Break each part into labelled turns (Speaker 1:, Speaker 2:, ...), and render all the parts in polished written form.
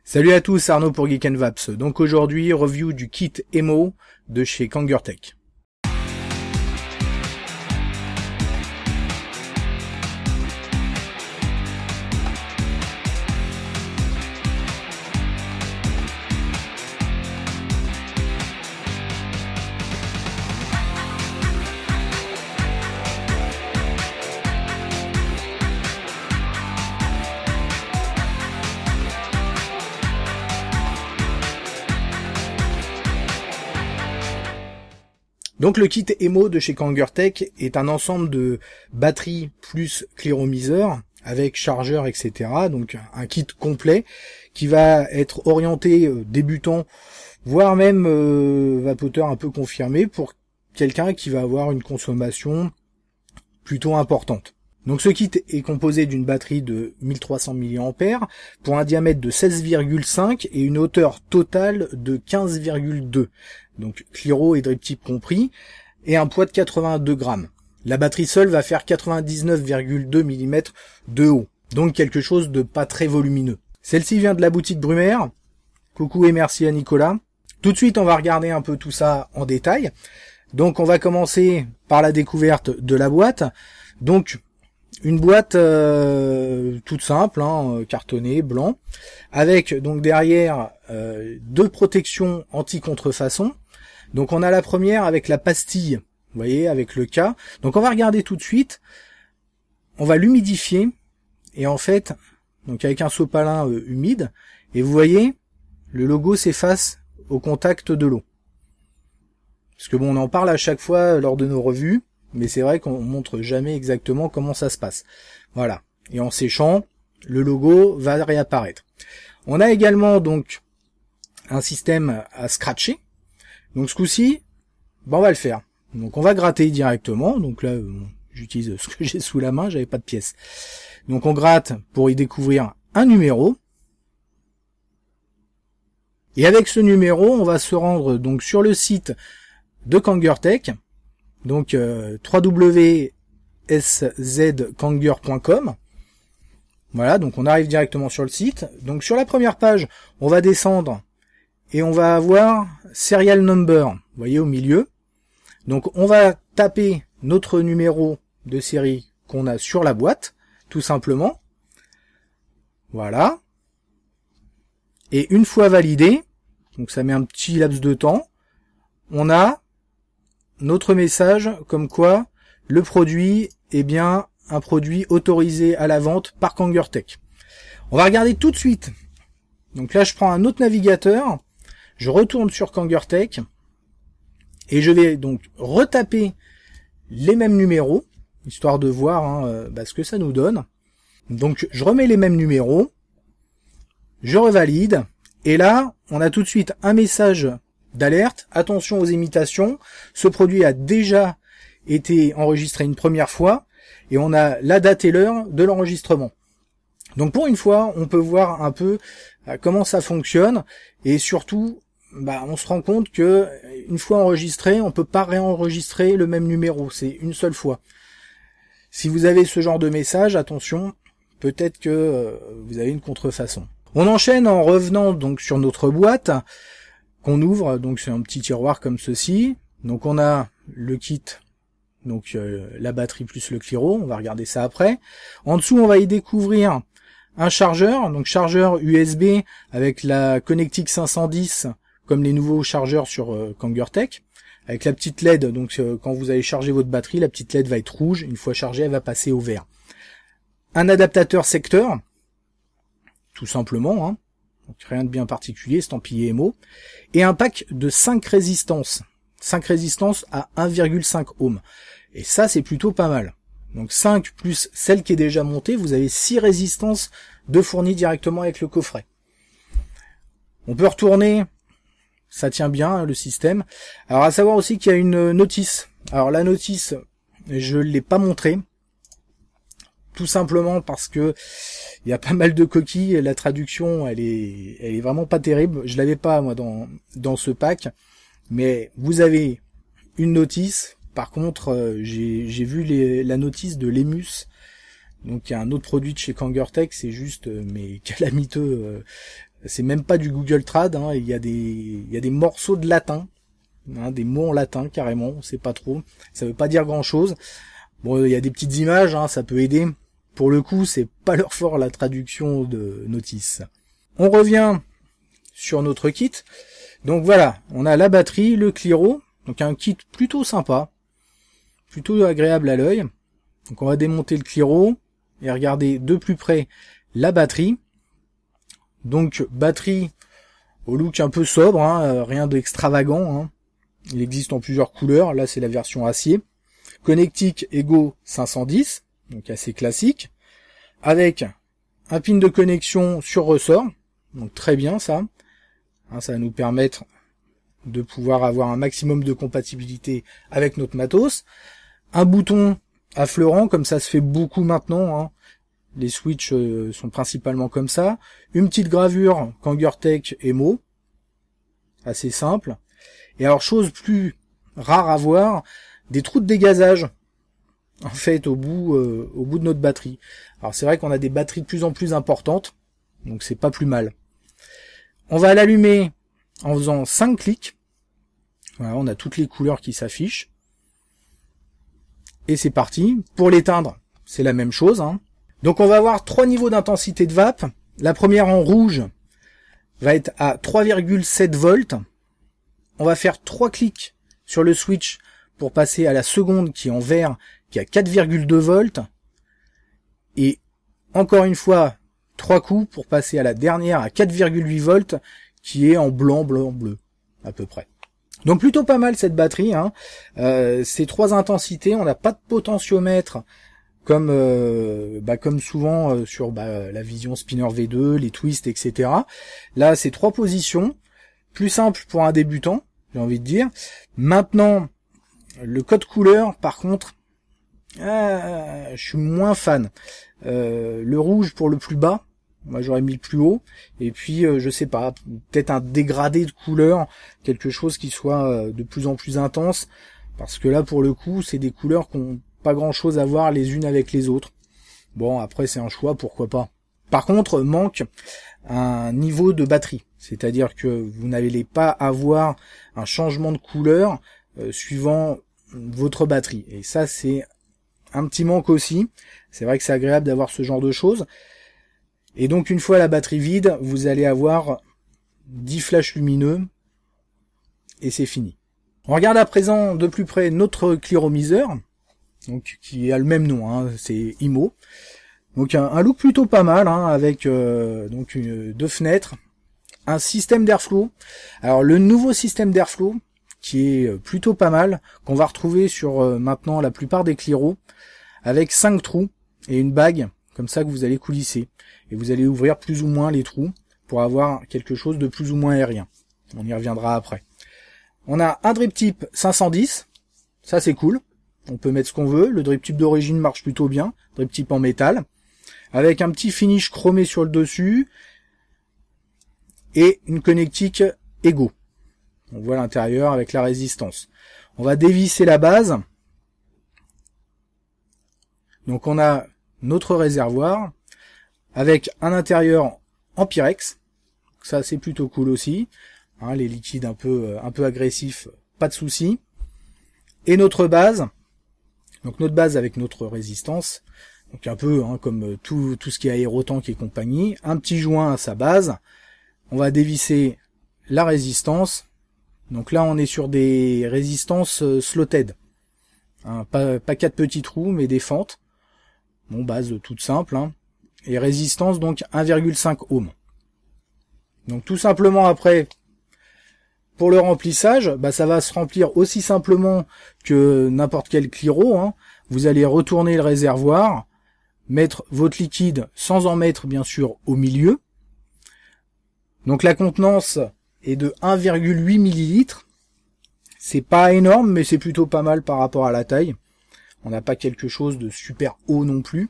Speaker 1: Salut à tous, Arnaud pour Geek & Vaps. Donc aujourd'hui, review du kit Emo de chez Kangertech. Donc le kit Emo de chez Kangertech est un ensemble de batteries plus cléromiseur avec chargeur, etc. Donc un kit complet qui va être orienté débutant, voire même vapoteur un peu confirmé pour quelqu'un qui va avoir une consommation plutôt importante. Donc ce kit est composé d'une batterie de 1300 mAh pour un diamètre de 16,5 et une hauteur totale de 15,2. Donc cléro et drip tip compris, et un poids de 82 grammes. La batterie seule va faire 99,2 mm de haut, donc quelque chose de pas très volumineux. Celle-ci vient de la boutique Brumaire. Coucou et merci à Nicolas. Tout de suite, on va regarder un peu tout ça en détail. Donc on va commencer par la découverte de la boîte. Donc une boîte toute simple, cartonnée, blanc, avec donc derrière deux protections anti-contrefaçon. Donc on a la première avec la pastille, vous voyez, avec le K. Donc on va regarder tout de suite. On va l'humidifier et en fait, donc avec un sopalin humide, et vous voyez, le logo s'efface au contact de l'eau. Parce que bon, on en parle à chaque fois lors de nos revues. Mais c'est vrai qu'on montre jamais exactement comment ça se passe. Voilà. Et en séchant, le logo va réapparaître. On a également donc un système à scratcher. Donc ce coup-ci, on va le faire. Donc on va gratter directement. Donc là, j'utilise ce que j'ai sous la main, j'avais pas de pièce. Donc on gratte pour y découvrir un numéro. Et avec ce numéro, on va se rendre donc sur le site de Kangertech. Donc www.szkanger.com. Voilà, donc on arrive directement sur le site. Donc sur la première page, on va descendre et on va avoir serial number, vous voyez au milieu. Donc on va taper notre numéro de série qu'on a sur la boîte, tout simplement. Voilà. Et une fois validé, donc ça met un petit laps de temps, on a notre message comme quoi le produit est bien un produit autorisé à la vente par Kangertech. On va regarder tout de suite. Donc là, je prends un autre navigateur, je retourne sur Kangertech et je vais donc retaper les mêmes numéros, histoire de voir ce que ça nous donne. Donc je remets les mêmes numéros, je revalide, et là, on a tout de suite un message d'alerte, attention aux imitations, ce produit a déjà été enregistré une première fois, et on a la date et l'heure de l'enregistrement. Donc pour une fois, on peut voir un peu comment ça fonctionne, et surtout, on se rend compte que une fois enregistré, on peut pas réenregistrer le même numéro, c'est une seule fois. Si vous avez ce genre de message, attention, peut-être que vous avez une contrefaçon. On enchaîne en revenant donc sur notre boîte, qu'on ouvre, donc c'est un petit tiroir comme ceci. Donc on a le kit, donc la batterie plus le cléro, on va regarder ça après. En dessous, on va y découvrir un chargeur, donc chargeur USB avec la Connectic 510, comme les nouveaux chargeurs sur Kangertech, avec la petite LED, donc quand vous allez charger votre batterie, la petite LED va être rouge, une fois chargée, elle va passer au vert. Un adaptateur secteur, tout simplement, donc rien de bien particulier, estampillé Emo, et un pack de 5 résistances. 5 résistances à 1,5 ohm. Et ça, c'est plutôt pas mal. Donc 5 plus celle qui est déjà montée, vous avez 6 résistances de fournies directement avec le coffret. On peut retourner, ça tient bien le système. Alors à savoir aussi qu'il y a une notice. Alors la notice, je l'ai pas montrée. Tout simplement parce que il y a pas mal de coquilles, la traduction elle est vraiment pas terrible. Je l'avais pas moi dans ce pack, mais vous avez une notice. Par contre, j'ai vu la notice de l'Emus, donc il y a un autre produit de chez Kangertech, c'est juste mais calamiteux C'est même pas du Google Trad, hein, il y a des morceaux de latin, hein, des mots en latin carrément, on sait pas trop. Ça veut pas dire grand chose. Bon, il y a des petites images, hein, ça peut aider. Pour le coup, c'est pas leur fort la traduction de notice. On revient sur notre kit. Donc voilà, on a la batterie, le Cliro, donc un kit plutôt sympa, plutôt agréable à l'œil. Donc on va démonter le Cliro et regarder de plus près la batterie. Donc batterie au look un peu sobre, hein, rien d'extravagant. Hein. Il existe en plusieurs couleurs, là c'est la version acier. Connectique Ego 510, donc assez classique, avec un pin de connexion sur ressort, donc très bien ça. Hein, ça va nous permettre de pouvoir avoir un maximum de compatibilité avec notre matos. Un bouton affleurant, comme ça se fait beaucoup maintenant, hein. Les switches sont principalement comme ça. Une petite gravure Kangertech Emo, assez simple. Et alors, chose plus rare à voir, des trous de dégazage, en fait, au bout de notre batterie. Alors, c'est vrai qu'on a des batteries de plus en plus importantes, donc c'est pas plus mal. On va l'allumer en faisant 5 clics. Voilà, on a toutes les couleurs qui s'affichent. Et c'est parti. Pour l'éteindre, c'est la même chose, hein. Donc on va avoir 3 niveaux d'intensité de vape. La première en rouge va être à 3,7 volts. On va faire 3 clics sur le switch pour passer à la seconde qui est en vert, qui est à 4,2 volts. Et encore une fois, 3 coups pour passer à la dernière à 4,8 volts, qui est en blanc, blanc, bleu, à peu près. Donc plutôt pas mal cette batterie, hein. Ces 3 intensités, on n'a pas de potentiomètre comme souvent sur la Vision Spinner V2, les twists, etc. Là, c'est 3 positions, plus simple pour un débutant, j'ai envie de dire. Maintenant, le code couleur, par contre, je suis moins fan. Le rouge pour le plus bas, moi j'aurais mis le plus haut, et puis je sais pas, peut-être un dégradé de couleur, quelque chose qui soit de plus en plus intense, parce que là pour le coup c'est des couleurs qui ont pas grand chose à voir les unes avec les autres. Bon, après c'est un choix, pourquoi pas. Par contre, manque un niveau de batterie, c'est-à-dire que vous n'allez pas avoir un changement de couleur suivant votre batterie, et ça c'est un petit manque aussi. C'est vrai que c'est agréable d'avoir ce genre de choses. Et donc une fois la batterie vide, vous allez avoir 10 flashs lumineux et c'est fini. On regarde à présent de plus près notre cliromiseur, donc qui a le même nom, hein, c'est IMO. Donc un look plutôt pas mal, hein, avec donc 2 fenêtres, un système d'airflow. Alors le nouveau système d'airflow qui est plutôt pas mal, qu'on va retrouver sur maintenant la plupart des cliros, avec 5 trous et une bague comme ça que vous allez coulisser. Et vous allez ouvrir plus ou moins les trous pour avoir quelque chose de plus ou moins aérien. On y reviendra après. On a un drip tip 510, ça c'est cool. On peut mettre ce qu'on veut. Le drip tip d'origine marche plutôt bien, drip tip en métal, avec un petit finish chromé sur le dessus et une connectique Ego. On voit l'intérieur avec la résistance. On va dévisser la base. Donc on a notre réservoir avec un intérieur en Pyrex. Ça c'est plutôt cool aussi. Hein, les liquides un peu agressifs, pas de souci. Et notre base. Donc notre base avec notre résistance. Donc un peu comme tout ce qui est aérotank et compagnie. Un petit joint à sa base. On va dévisser la résistance. Donc là on est sur des résistances slotted. Hein, pas 4 petits trous mais des fentes. Bon, base toute simple, hein. Et résistance donc 1,5 ohm. Donc tout simplement après, pour le remplissage, ça va se remplir aussi simplement que n'importe quel cliro, hein. Vous allez retourner le réservoir, mettre votre liquide sans en mettre bien sûr au milieu. Donc la contenance est de 1,8 millilitres. C'est pas énorme, mais c'est plutôt pas mal par rapport à la taille. On n'a pas quelque chose de super haut non plus.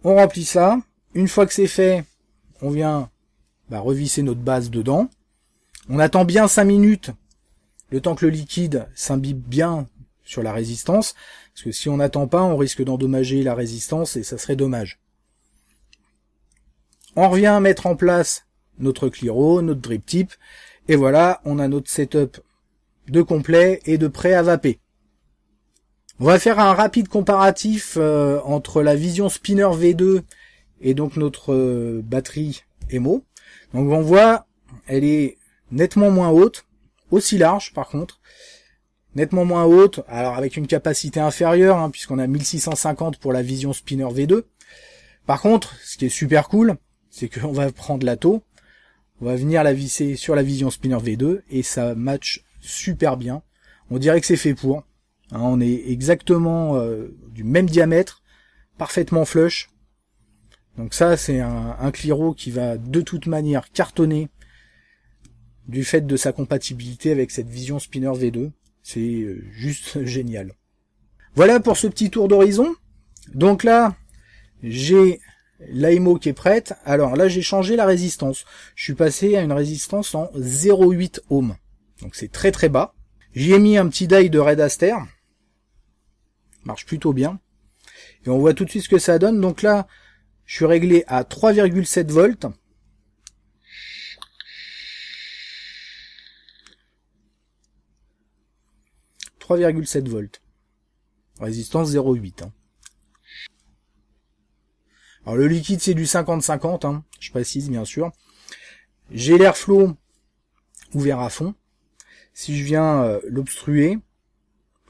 Speaker 1: On remplit ça. Une fois que c'est fait, on vient revisser notre base dedans. On attend bien 5 minutes, le temps que le liquide s'imbibe bien sur la résistance. Parce que si on n'attend pas, on risque d'endommager la résistance et ça serait dommage. On revient mettre en place notre Cliro, notre drip tip, et voilà, on a notre setup de complet et de prêt à vaper. On va faire un rapide comparatif entre la Vision Spinner V2 et donc notre batterie Emo. Donc on voit, elle est nettement moins haute, aussi large par contre, nettement moins haute, alors avec une capacité inférieure, hein, puisqu'on a 1650 pour la Vision Spinner V2. Par contre, ce qui est super cool, c'est qu'on va prendre la taux, on va venir la visser sur la Vision Spinner V2, et ça match super bien. On dirait que c'est fait pour. Hein, on est exactement du même diamètre, parfaitement flush. Donc ça, c'est un Cliro qui va de toute manière cartonner du fait de sa compatibilité avec cette Vision Spinner V2. C'est juste génial. Voilà pour ce petit tour d'horizon. Donc là, j'ai l'AEMO qui est prête. Alors là, j'ai changé la résistance. Je suis passé à une résistance en 0,8 ohms. Donc c'est très très bas. J'y ai mis un petit die de Red Aster. Marche plutôt bien. Et on voit tout de suite ce que ça donne. Donc là, je suis réglé à 3,7 volts. « 3,7 volts. Résistance 0,8. Hein. Alors le liquide c'est du 50-50, hein, je précise bien sûr. J'ai l'airflow ouvert à fond. Si je viens l'obstruer,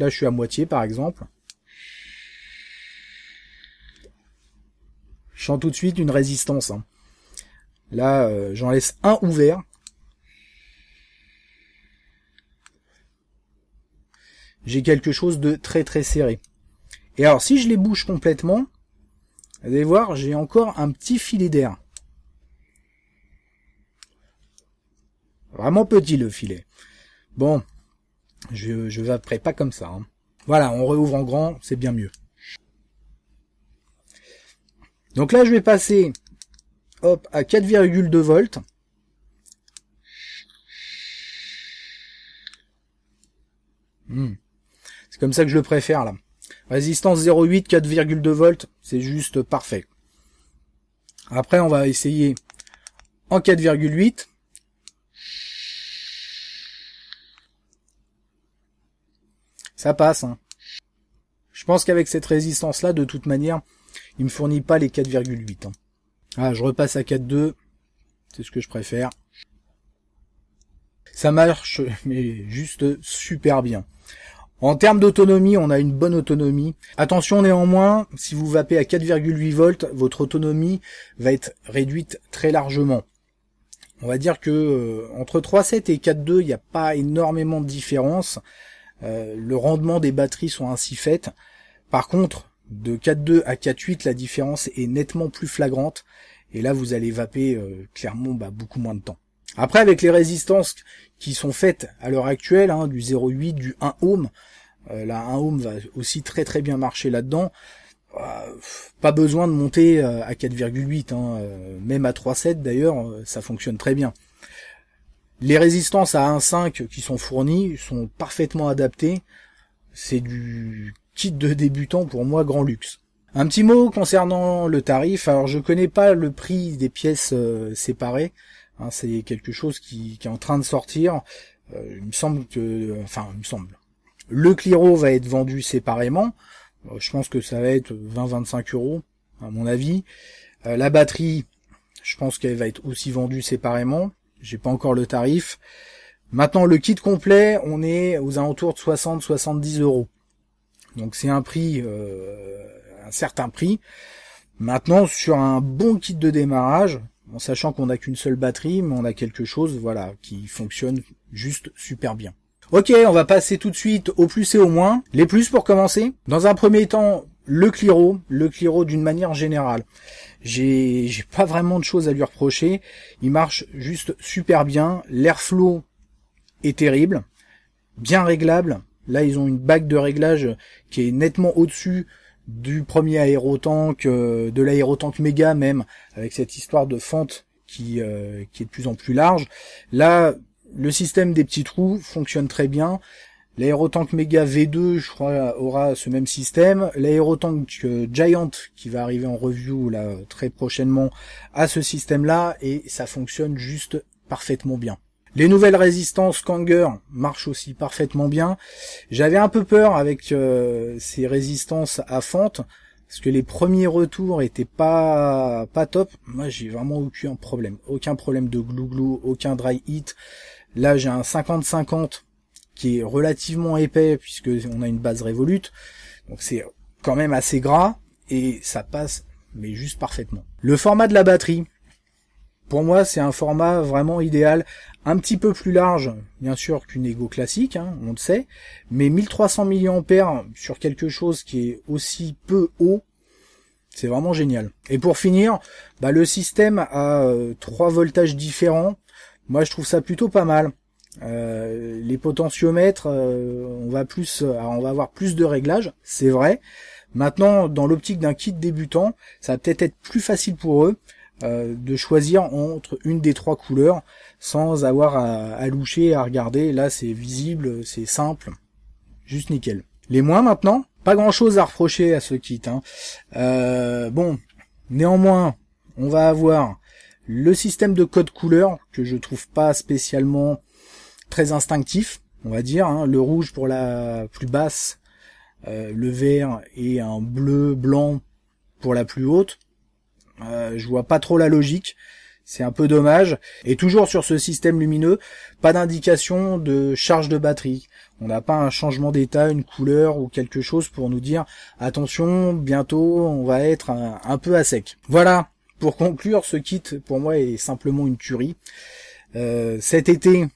Speaker 1: là je suis à moitié par exemple, je sens tout de suite une résistance. Hein. Là j'en laisse un ouvert. J'ai quelque chose de très très serré. Et alors si je les bouge complètement, vous allez voir, j'ai encore un petit filet d'air. Vraiment petit le filet. Bon, je vaperai pas comme ça. Hein. Voilà, on réouvre en grand, c'est bien mieux. Donc là, je vais passer hop, à 4,2 volts. C'est comme ça que je le préfère là. Résistance 0,8, 4,2 volts, c'est juste parfait. Après, on va essayer en 4,8. Ça passe. Hein. Je pense qu'avec cette résistance-là, de toute manière, il me fournit pas les 4,8. Hein. Ah, je repasse à 4,2. C'est ce que je préfère. Ça marche, mais juste super bien. En termes d'autonomie, on a une bonne autonomie. Attention néanmoins, si vous vapez à 4,8 volts, votre autonomie va être réduite très largement. On va dire que entre 3,7 et 4,2, il n'y a pas énormément de différence. Le rendement des batteries sont ainsi faites. Par contre, de 4,2 à 4,8, la différence est nettement plus flagrante. Et là, vous allez vaper clairement beaucoup moins de temps. Après, avec les résistances qui sont faites à l'heure actuelle, hein, du 0,8, du 1 ohm, la 1 ohm va aussi très très bien marcher là-dedans. Pas besoin de monter à 4,8, hein, même à 3,7 d'ailleurs, ça fonctionne très bien. Les résistances à 1,5 qui sont fournies sont parfaitement adaptées. C'est du kit de débutant pour moi grand luxe. Un petit mot concernant le tarif. Alors je connais pas le prix des pièces séparées. Hein, c'est quelque chose qui est en train de sortir. Il me semble que, le Cliro va être vendu séparément. Je pense que ça va être 20-25 € à mon avis. La batterie, je pense qu'elle va être aussi vendue séparément. J'ai pas encore le tarif. Maintenant, le kit complet, on est aux alentours de 60-70 €. Donc c'est un prix, un certain prix. Maintenant, sur un bon kit de démarrage, en sachant qu'on n'a qu'une seule batterie, mais on a quelque chose, voilà, qui fonctionne juste super bien. Ok, on va passer tout de suite au plus et au moins. Les plus pour commencer. Dans un premier temps, le Cliro d'une manière générale. J'ai pas vraiment de choses à lui reprocher. Il marche juste super bien. L'airflow est terrible, bien réglable. Là, ils ont une bague de réglage qui est nettement au-dessus du premier aérotank, de l'aérotank méga même, avec cette histoire de fente qui est de plus en plus large. Là, le système des petits trous fonctionne très bien. L'aérotank Mega V2, je crois, aura ce même système. L'aérotank Giant, qui va arriver en review là très prochainement, a ce système-là, et ça fonctionne juste parfaitement bien. Les nouvelles résistances Kanger marchent aussi parfaitement bien. J'avais un peu peur avec ces résistances à fente, parce que les premiers retours étaient pas top. Moi, j'ai vraiment aucun problème de glou-glou, aucun dry hit. Là, j'ai un 50-50 qui est relativement épais, puisque on a une base Revolut, donc c'est quand même assez gras, et ça passe, mais juste parfaitement. Le format de la batterie, pour moi, c'est un format vraiment idéal, un petit peu plus large, bien sûr, qu'une Ego classique, hein, on le sait, mais 1300 mAh sur quelque chose qui est aussi peu haut, c'est vraiment génial. Et pour finir, le système a 3 voltages différents. Moi, je trouve ça plutôt pas mal. Les potentiomètres, on va avoir plus de réglages, c'est vrai. Maintenant, dans l'optique d'un kit débutant, ça va peut-être être plus facile pour eux de choisir entre une des 3 couleurs sans avoir à loucher, à regarder. Là, c'est visible, c'est simple, juste nickel. Les moins maintenant, pas grand-chose à reprocher à ce kit. Bon, néanmoins, on va avoir le système de code couleur que je trouve pas spécialement très instinctif, on va dire. Le rouge pour la plus basse, le vert et un bleu blanc pour la plus haute. Je vois pas trop la logique, c'est un peu dommage. Et toujours sur ce système lumineux, pas d'indication de charge de batterie. On n'a pas un changement d'état, une couleur ou quelque chose pour nous dire attention, bientôt on va être un peu à sec. Voilà, pour conclure, ce kit pour moi est simplement une tuerie. Cet été,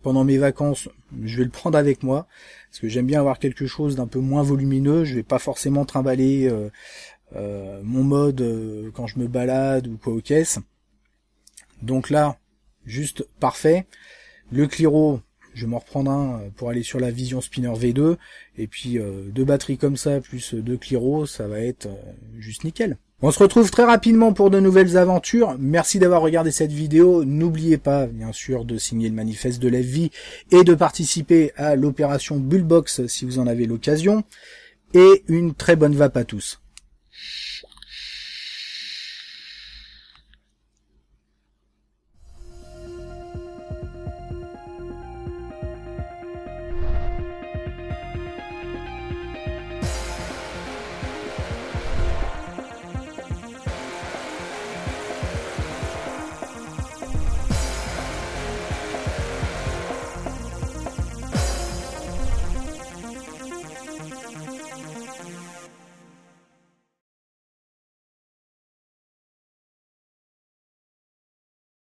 Speaker 1: pendant mes vacances, je vais le prendre avec moi, parce que j'aime bien avoir quelque chose d'un peu moins volumineux. Je vais pas forcément trimballer mon mode quand je me balade ou quoi aux caisses. Donc là, juste parfait. Le Cliro, je vais m'en reprendre un pour aller sur la Vision Spinner V2, et puis 2 batteries comme ça plus 2 Cliro, ça va être juste nickel. On se retrouve très rapidement pour de nouvelles aventures. Merci d'avoir regardé cette vidéo. N'oubliez pas, bien sûr, de signer le manifeste de l'FV et de participer à l'opération Bullbox si vous en avez l'occasion. Et une très bonne vape à tous.